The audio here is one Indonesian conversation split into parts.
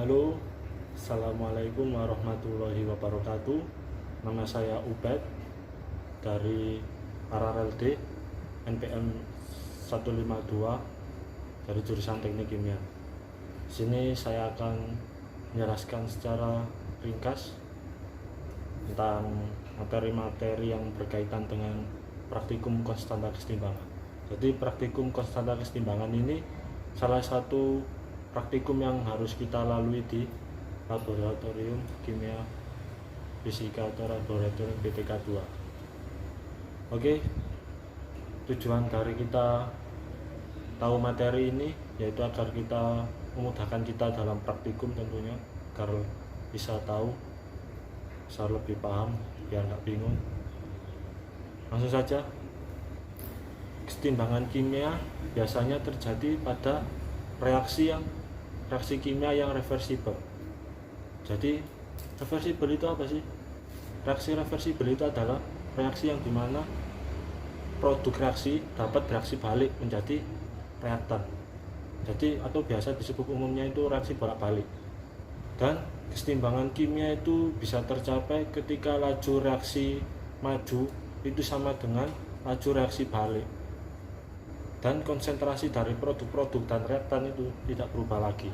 Halo, Assalamualaikum warahmatullahi wabarakatuh. Nama saya Ubed dari RRLD NPM 152 dari jurusan Teknik Kimia. Sini saya akan menjelaskan secara ringkas tentang materi-materi yang berkaitan dengan praktikum konstanta kesetimbangan. Jadi praktikum konstanta kesetimbangan ini salah satu praktikum yang harus kita lalui di laboratorium kimia fisika atau laboratorium BTK 2. Oke, tujuan dari kita tahu materi ini yaitu agar kita memudahkan kita dalam praktikum tentunya, agar bisa tahu, bisa lebih paham, biar nggak bingung. Langsung saja, kesetimbangan kimia biasanya terjadi pada reaksi kimia yang reversibel. Jadi reversibel itu apa sih? Reaksi reversibel itu adalah reaksi yang dimana produk reaksi dapat bereaksi balik menjadi reaktan. Jadi atau biasa disebut umumnya itu reaksi bolak-balik. Dan kesetimbangan kimia itu bisa tercapai ketika laju reaksi maju itu sama dengan laju reaksi balik. Dan konsentrasi dari produk-produk dan reaktan itu tidak berubah lagi.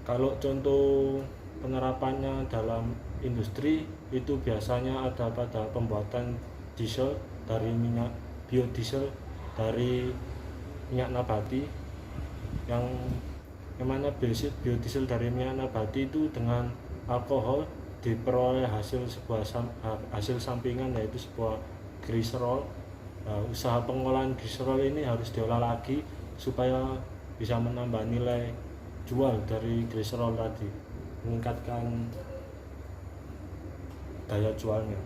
Kalau contoh penerapannya dalam industri itu biasanya ada pada pembuatan diesel dari minyak biodiesel dari minyak nabati, yang mana biodiesel dari minyak nabati itu dengan alkohol diperoleh hasil sampingan, yaitu sebuah gliserol. Usaha pengolahan gliserol ini harus diolah lagi supaya bisa menambah nilai jual dari gliserol tadi, meningkatkan daya jualnya.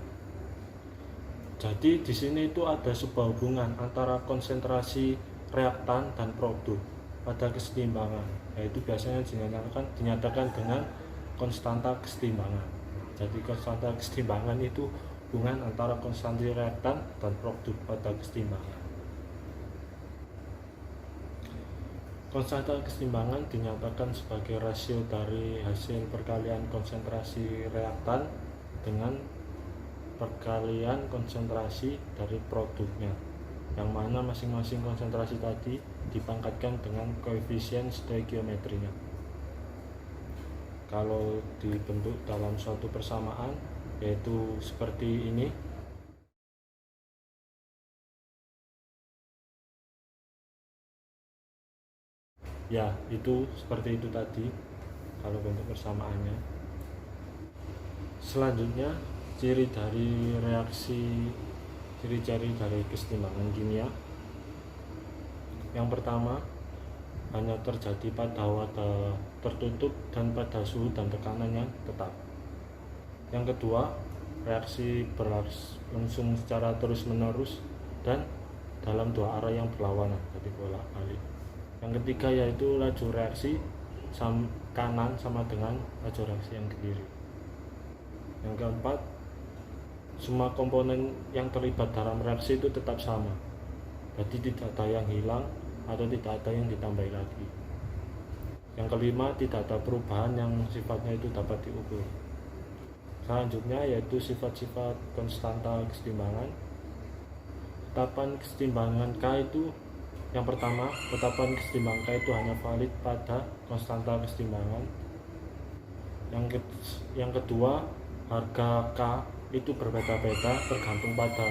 Jadi di sini itu ada sebuah hubungan antara konsentrasi reaktan dan produk pada kesetimbangan, yaitu biasanya dinyatakan dengan konstanta kesetimbangan. Jadi konstanta kesetimbangan itu hubungan antara konstansi reaktan dan produk pada kesetimbangan. Konstanta kesetimbangan dinyatakan sebagai rasio dari hasil perkalian konsentrasi reaktan dengan perkalian konsentrasi dari produknya, yang mana masing-masing konsentrasi tadi dipangkatkan dengan koefisien stoikiometrinya. Kalau dibentuk dalam suatu persamaan, yaitu seperti ini. Ya, itu seperti itu tadi kalau bentuk persamaannya. Selanjutnya, ciri dari kesetimbangan kimia. Yang pertama, hanya terjadi pada wadah tertutup dan pada suhu dan tekanan yang tetap. Yang kedua, reaksi berlangsung secara terus-menerus dan dalam dua arah yang berlawanan, jadi bolak-balik. Yang ketiga yaitu laju reaksi kanan sama dengan laju reaksi yang ke kiri. Yang keempat, semua komponen yang terlibat dalam reaksi itu tetap sama, jadi tidak ada yang hilang atau tidak ada yang ditambahi lagi. Yang kelima, tidak ada perubahan yang sifatnya itu dapat diukur. Selanjutnya yaitu sifat-sifat konstanta kesetimbangan. Tetapan kesetimbangan K itu, yang pertama, tetapan kesetimbangan K itu hanya valid pada konstanta kesetimbangan. Yang kedua, harga K itu berbeda-beda tergantung pada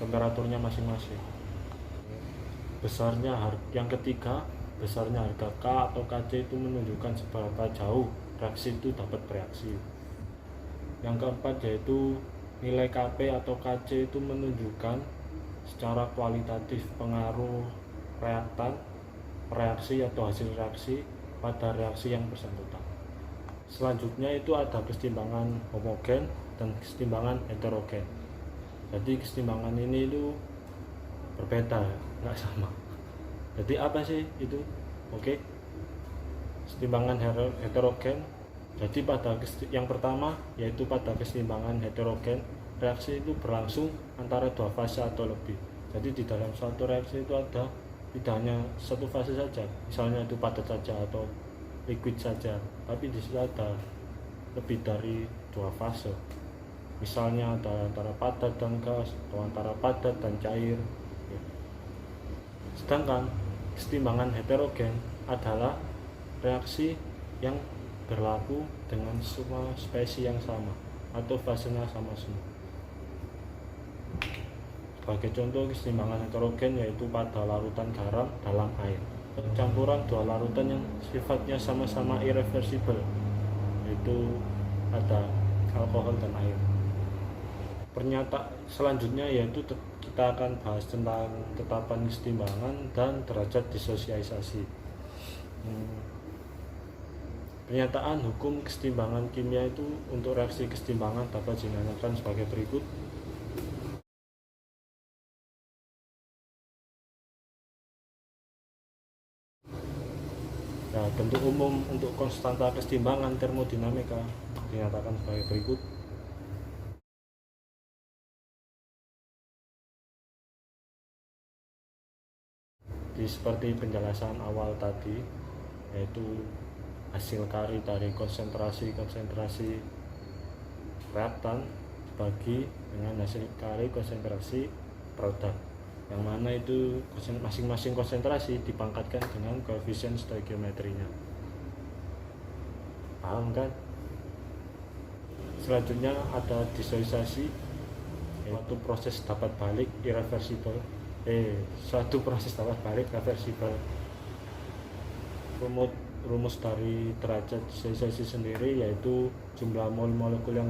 temperaturnya masing-masing. Yang ketiga, besarnya harga K atau Kc itu menunjukkan seberapa jauh reaksi itu dapat bereaksi. Yang keempat yaitu nilai Kp atau Kc itu menunjukkan secara kualitatif pengaruh reaktan, reaksi atau hasil reaksi pada reaksi yang bersangkutan. Selanjutnya itu ada kesetimbangan homogen dan kesetimbangan heterogen. Jadi kesetimbangan ini itu berbeda, nggak sama. Jadi apa sih itu? Oke. Kesetimbangan heterogen. Jadi yang pertama yaitu pada kesetimbangan heterogen, reaksi itu berlangsung antara dua fase atau lebih. Jadi di dalam suatu reaksi itu ada tidak hanya satu fase saja, misalnya itu padat saja atau liquid saja, tapi di situ ada lebih dari 2 fase, misalnya ada antara padat dan gas atau antara padat dan cair. Sedangkan kesetimbangan heterogen adalah reaksi yang berlaku dengan semua spesies yang sama atau fasenya sama semua. Sebagai contoh kesetimbangan heterogen yaitu pada larutan garam dalam air, campuran dua larutan yang sifatnya sama-sama irreversible, yaitu ada alkohol dan air. Selanjutnya yaitu kita akan bahas tentang tetapan kesetimbangan dan derajat disosialisasi. Pernyataan hukum kesetimbangan kimia itu untuk reaksi kesetimbangan dapat dinyatakan sebagai berikut. Nah, bentuk umum untuk konstanta kesetimbangan termodinamika dinyatakan sebagai berikut. Seperti penjelasan awal tadi, yaitu hasil kari dari konsentrasi reaktan bagi dengan hasil kari konsentrasi produk, yang mana itu masing-masing konsentrasi dipangkatkan dengan koefisien stoikiometrinya. Paham kan? Selanjutnya ada disosiasi, yaitu proses dapat balik irreversible. Suatu proses dapat balik reversible. Rumus dari derajat disosiasi sendiri yaitu jumlah mol molekul yang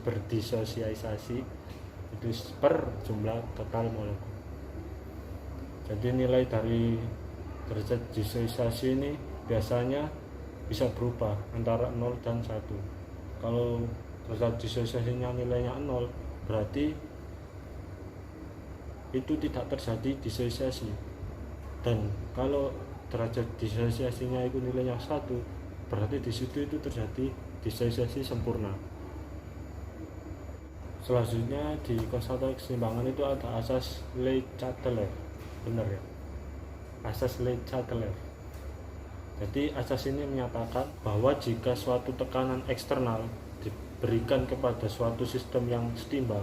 berdisosialisasi itu per jumlah total molekul. Jadi nilai dari derajat disosiasi ini biasanya bisa berubah antara 0 dan 1. Kalau derajat disosiasinya nilainya 0, berarti itu tidak terjadi disosiasi. Dan kalau derajat disosiasinya itu nilainya 1, berarti di situ itu terjadi disosiasi sempurna. Selanjutnya di konstanta kesetimbangan itu ada asas Le Chatelain. Benar ya? Asas Le Chatelain. Jadi asas ini menyatakan bahwa jika suatu tekanan eksternal diberikan kepada suatu sistem yang setimbang,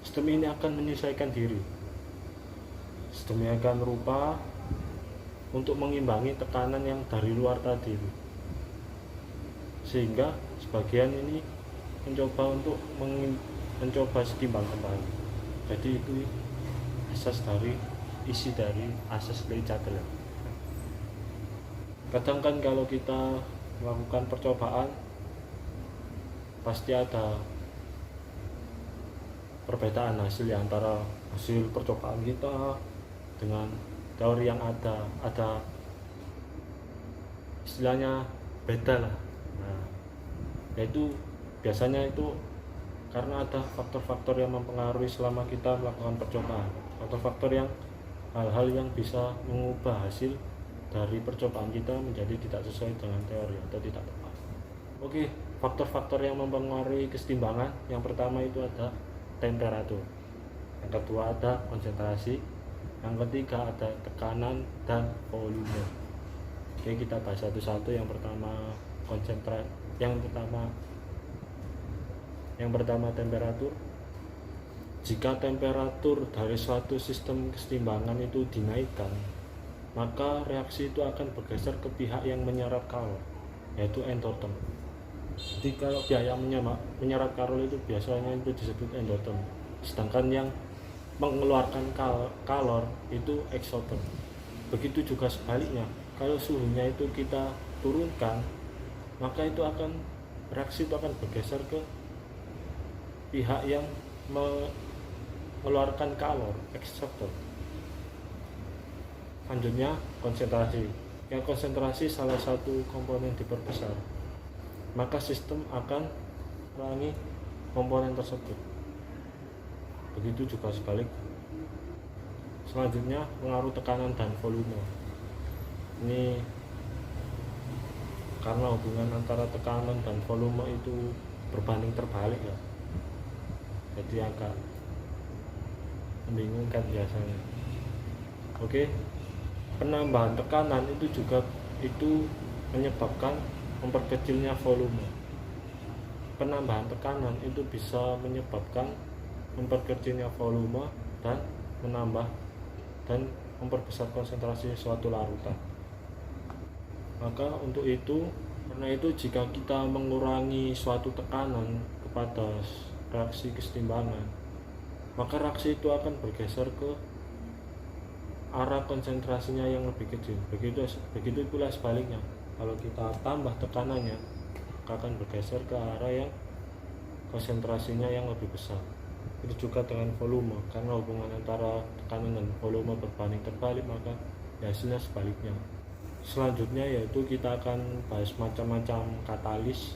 sistem ini akan menyesuaikan diri. Sistem ini akan berupa untuk mengimbangi tekanan yang dari luar tadi, sehingga sebagian ini mencoba untuk mencoba setimbang kembali. Jadi itu isi dari asas Le Chatelain. Kadang kan kalau kita melakukan percobaan pasti ada perbedaan hasil antara hasil percobaan kita dengan teori yang ada istilahnya beda lah. Nah, yaitu biasanya itu karena ada faktor-faktor yang mempengaruhi selama kita melakukan percobaan, faktor-faktor yang hal-hal yang bisa mengubah hasil dari percobaan kita menjadi tidak sesuai dengan teori atau tidak tepat. Oke, faktor-faktor yang mempengaruhi kesetimbangan yang pertama itu ada temperatur, yang kedua ada konsentrasi, yang ketiga ada tekanan dan volume. Oke, kita bahas satu-satu. Yang pertama temperatur. Jika temperatur dari suatu sistem kesetimbangan itu dinaikkan, maka reaksi itu akan bergeser ke pihak yang menyerap kalor, yaitu endoterm. Jadi kalau pihak yang menyerap kalor itu biasanya itu disebut endoterm, sedangkan yang mengeluarkan kalor itu exotherm. Begitu juga sebaliknya, kalau suhunya itu kita turunkan, maka itu reaksi itu akan bergeser ke pihak yang mengeluarkan kalor, exotherm. Selanjutnya konsentrasi. Yang konsentrasi salah satu komponen diperbesar, maka sistem akan mengurangi komponen tersebut. Begitu juga sebaliknya. Selanjutnya pengaruh tekanan dan volume. Ini karena hubungan antara tekanan dan volume itu berbanding terbalik ya, jadi agak membingungkan biasanya. Oke, penambahan tekanan itu menyebabkan memperkecilnya volume. Penambahan tekanan itu bisa menyebabkan memperkecilnya volume dan menambah dan memperbesar konsentrasi suatu larutan. Maka karena itu jika kita mengurangi suatu tekanan kepada reaksi kesetimbangan, maka reaksi itu akan bergeser ke arah konsentrasinya yang lebih kecil. Begitu pula sebaliknya, kalau kita tambah tekanannya, akan bergeser ke arah yang konsentrasinya yang lebih besar. Itu juga dengan volume, karena hubungan antara tekanan dan volume berbanding terbalik, maka hasilnya sebaliknya. Selanjutnya yaitu kita akan bahas macam-macam katalis.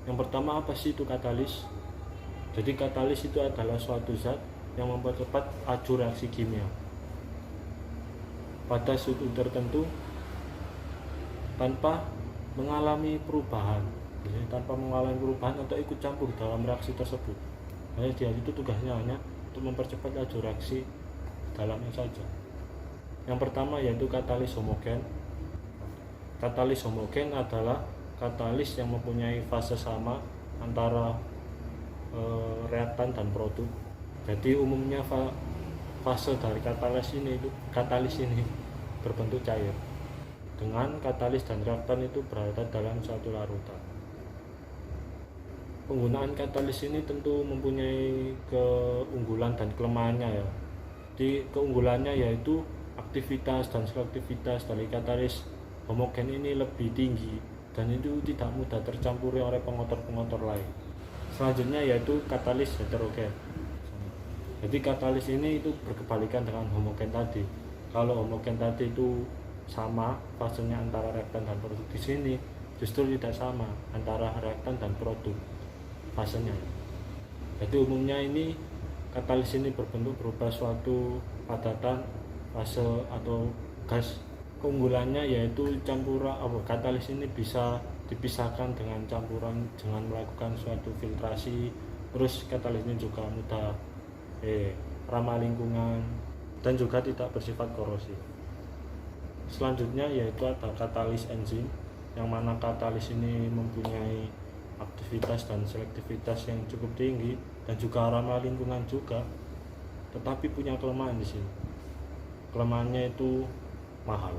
Yang pertama, apa sih itu katalis? Jadi katalis itu adalah suatu zat yang mempercepat laju reaksi kimia pada suhu tertentu tanpa mengalami perubahan. Jadi tanpa mengalami perubahan atau ikut campur dalam reaksi tersebut. Hanya dia itu tugasnya hanya untuk mempercepat laju reaksi dalamnya saja. Yang pertama yaitu katalis homogen. Katalis homogen adalah katalis yang mempunyai fase sama antara reaktan dan produk. Jadi umumnya fase dari katalis ini berbentuk cair, dengan katalis dan reaktan itu berada dalam suatu larutan. Penggunaan katalis ini tentu mempunyai keunggulan dan kelemahannya ya. Di keunggulannya yaitu aktivitas dan selektivitas dari katalis homogen ini lebih tinggi dan itu tidak mudah tercampuri oleh pengotor-pengotor lain. Selanjutnya yaitu katalis heterogen. Jadi katalis ini itu berkebalikan dengan homogen tadi. Kalau homogen tadi itu sama fasenya antara reaktan dan produk, di sini justru tidak sama antara reaktan dan produk fasenya. Jadi umumnya ini katalis ini berbentuk berupa suatu padatan fase atau gas. Keunggulannya yaitu katalis ini bisa dipisahkan dengan campuran dengan melakukan suatu filtrasi. Terus katalis ini juga mudah ramah lingkungan dan juga tidak bersifat korosif. Selanjutnya yaitu ada katalis enzim, yang mana katalis ini mempunyai aktivitas dan selektivitas yang cukup tinggi dan juga ramah lingkungan juga, tetapi punya kelemahan di sini. Kelemahannya itu mahal.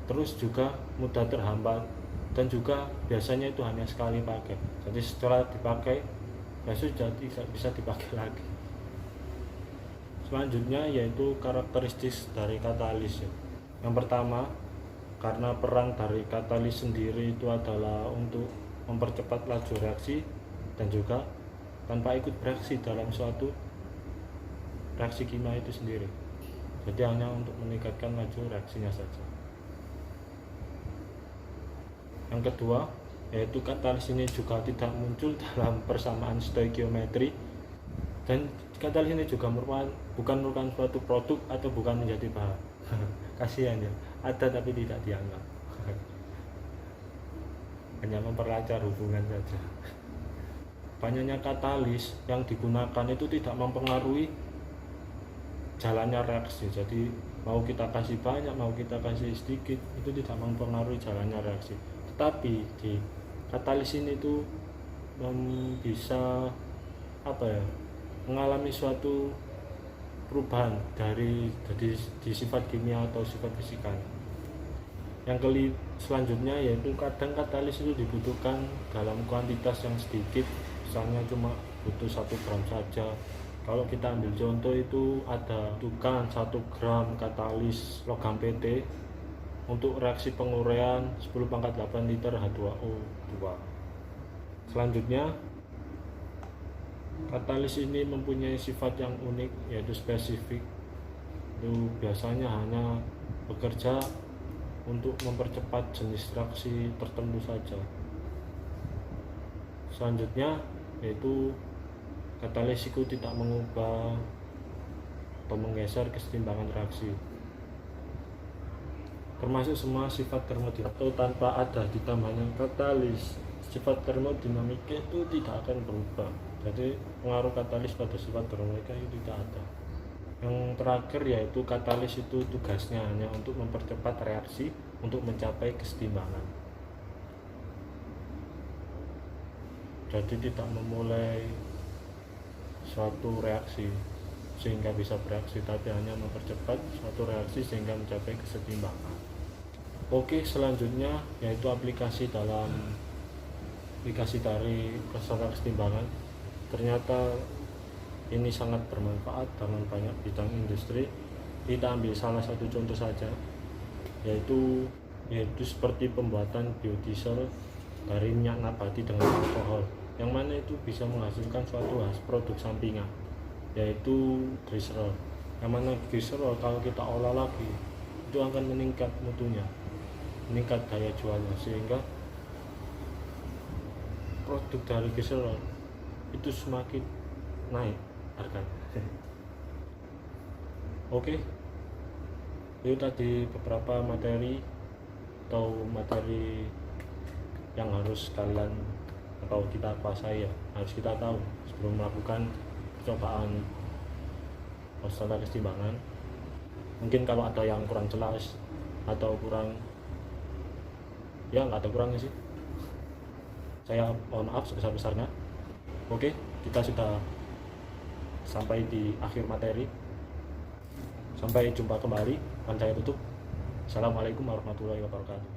Terus juga mudah terhambat dan juga biasanya itu hanya sekali pakai. Jadi setelah dipakai ya sudah tidak bisa dipakai lagi. Selanjutnya yaitu karakteristik dari katalis. Yang pertama, karena peran dari katalis sendiri itu adalah untuk mempercepat laju reaksi dan juga tanpa ikut bereaksi dalam suatu reaksi kimia itu sendiri. Jadi hanya untuk meningkatkan laju reaksinya saja. Yang kedua, yaitu katalis ini juga tidak muncul dalam persamaan stoikiometri, dan katalis ini juga bukan merupakan suatu produk atau bukan menjadi bahan. Kasihan ya, ada tapi tidak dianggap. Hanya memperlancar hubungan saja. Banyaknya katalis yang digunakan itu tidak mempengaruhi jalannya reaksi. Jadi mau kita kasih banyak, mau kita kasih sedikit, itu tidak mempengaruhi jalannya reaksi. Tetapi di katalis ini itu bisa mengalami suatu perubahan dari sifat kimia atau sifat fisika. Yang selanjutnya yaitu kadang katalis itu dibutuhkan dalam kuantitas yang sedikit, misalnya cuma butuh 1 gram saja. Kalau kita ambil contoh itu ada 1 gram katalis logam PT untuk reaksi penguraian 10⁸ liter H2O2. Selanjutnya, katalis ini mempunyai sifat yang unik yaitu spesifik. Itu biasanya hanya bekerja untuk mempercepat jenis reaksi tertentu saja. Selanjutnya yaitu katalis itu tidak mengubah atau menggeser kesetimbangan reaksi. Termasuk semua sifat termodinamika atau tanpa ada ditambahnya katalis, sifat termodinamika itu tidak akan berubah. Jadi pengaruh katalis pada sifat termodinamika itu tidak ada. Yang terakhir yaitu katalis, itu tugasnya hanya untuk mempercepat reaksi untuk mencapai kesetimbangan. Jadi tidak memulai suatu reaksi sehingga bisa bereaksi, tapi hanya mempercepat suatu reaksi sehingga mencapai kesetimbangan. Oke, selanjutnya yaitu aplikasi dari proses kesetimbangan. Ternyata ini sangat bermanfaat dalam banyak bidang industri. Kita ambil salah satu contoh saja, yaitu seperti pembuatan biodiesel dari minyak nabati dengan alkohol, yang mana itu bisa menghasilkan suatu produk sampingan, yaitu gliserol. Yang mana gliserol kalau kita olah lagi itu akan meningkat mutunya, meningkat daya jualnya, sehingga produk dari gliserol itu semakin naik harganya. Oke, itu tadi beberapa materi yang harus kalian atau kita kuasai, ya harus kita tahu sebelum melakukan percobaan standar kesetimbangan. Mungkin kalau ada yang kurang jelas atau kurang, ya nggak ada kurangnya sih, saya mohon maaf sebesar-besarnya. Oke, kita sudah sampai di akhir materi. Sampai jumpa kembali, saya tutup. Assalamualaikum warahmatullahi wabarakatuh.